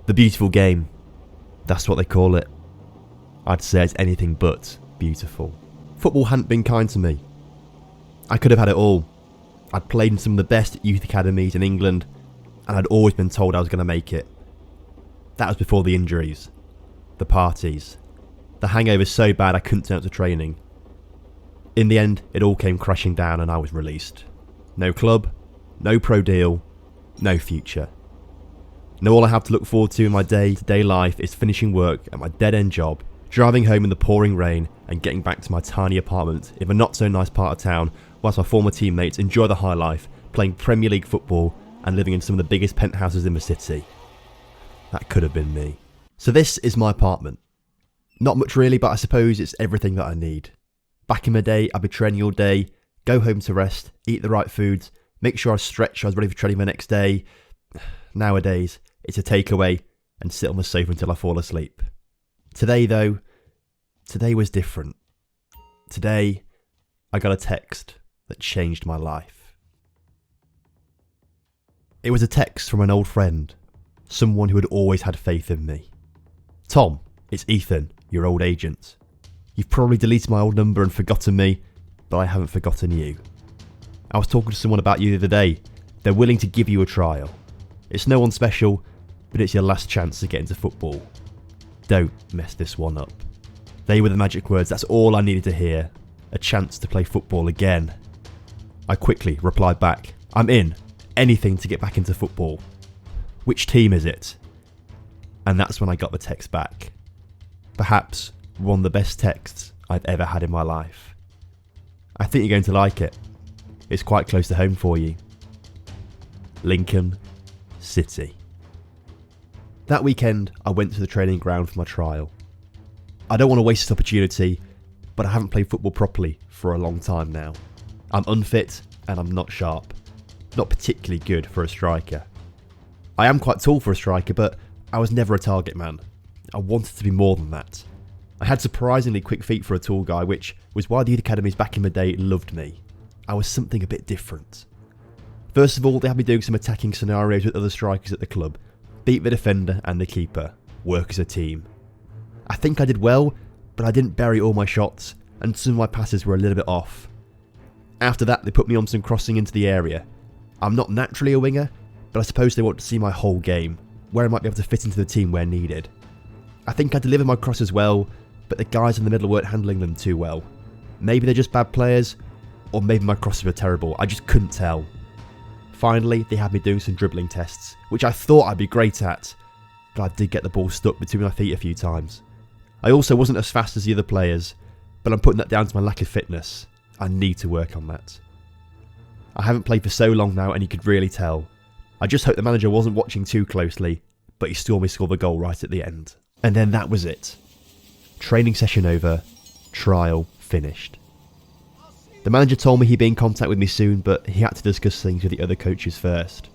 The beautiful game. That's what they call it. I'd say it's anything but beautiful. Football hadn't been kind to me. I could have had it all. I'd played in some of the best youth academies in England, and I'd always been told I was going to make it. That was before the injuries, the parties, the hangovers so bad I couldn't turn up to training. In the end, it all came crashing down and I was released. No club, no pro deal, no future. Now all I have to look forward to in my day-to-day life is finishing work at my dead-end job, driving home in the pouring rain and getting back to my tiny apartment in a not-so-nice part of town whilst my former teammates enjoy the high life, playing Premier League football and living in some of the biggest penthouses in the city. That could have been me. So this is my apartment. Not much really, but I suppose it's everything that I need. Back in my day, I'd be training all day, go home to rest, eat the right foods, make sure I stretch so I was ready for training the next day. Nowadays, it's a takeaway and sit on the sofa until I fall asleep. Today was different. Today, I got a text that changed my life. It was a text from an old friend, someone who had always had faith in me. Tom, it's Ethan, your old agent. You've probably deleted my old number and forgotten me, but I haven't forgotten you. I was talking to someone about you the other day. They're willing to give you a trial. It's no one special, but it's your last chance to get into football. Don't mess this one up. They were the magic words, that's all I needed to hear. A chance to play football again. I quickly replied back, I'm in. Anything to get back into football. Which team is it? And that's when I got the text back. Perhaps one of the best texts I've ever had in my life. I think you're going to like it. It's quite close to home for you. Lincoln City. That weekend, I went to the training ground for my trial. I don't want to waste this opportunity, but I haven't played football properly for a long time now. I'm unfit and I'm not sharp. Not particularly good for a striker. I am quite tall for a striker, but I was never a target man. I wanted to be more than that. I had surprisingly quick feet for a tall guy, which was why the youth academies back in the day loved me. I was something a bit different. First of all, they had me doing some attacking scenarios with other strikers at the club. Beat the defender and the keeper. Work as a team. I think I did well, but I didn't bury all my shots, and some of my passes were a little bit off. After that, they put me on some crossing into the area. I'm not naturally a winger, but I suppose they want to see my whole game, where I might be able to fit into the team where needed. I think I delivered my crosses well, but the guys in the middle weren't handling them too well. Maybe they're just bad players, or maybe my crosses were terrible, I just couldn't tell. Finally, they had me doing some dribbling tests, which I thought I'd be great at, but I did get the ball stuck between my feet a few times. I also wasn't as fast as the other players, but I'm putting that down to my lack of fitness. I need to work on that. I haven't played for so long now and you could really tell. I just hope the manager wasn't watching too closely, but he saw me score the goal right at the end. And then that was it. Training session over, trial finished. The manager told me he'd be in contact with me soon, but he had to discuss things with the other coaches first.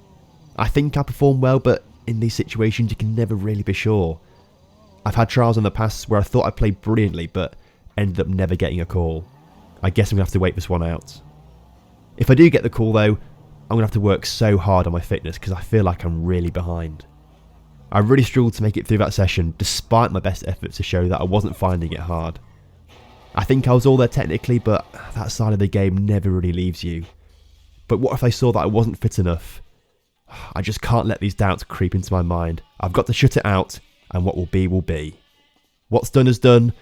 I think I performed well, but in these situations you can never really be sure. I've had trials in the past where I thought I played brilliantly, but ended up never getting a call. I guess I'm going to have to wait this one out. If I do get the call though, I'm going to have to work so hard on my fitness because I feel like I'm really behind. I really struggled to make it through that session despite my best efforts to show that I wasn't finding it hard. I think I was all there technically, but that side of the game never really leaves you. But what if I saw that I wasn't fit enough? I just can't let these doubts creep into my mind. I've got to shut it out, and what will be will be. What's done is done,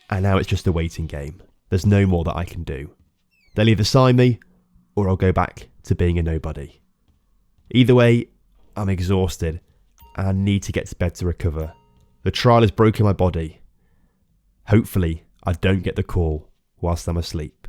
and now it's just a waiting game. There's no more that I can do. They'll either sign me, or I'll go back to being a nobody. Either way, I'm exhausted, and I need to get to bed to recover. The trial has broken my body. Hopefully, I don't get the call whilst I'm asleep.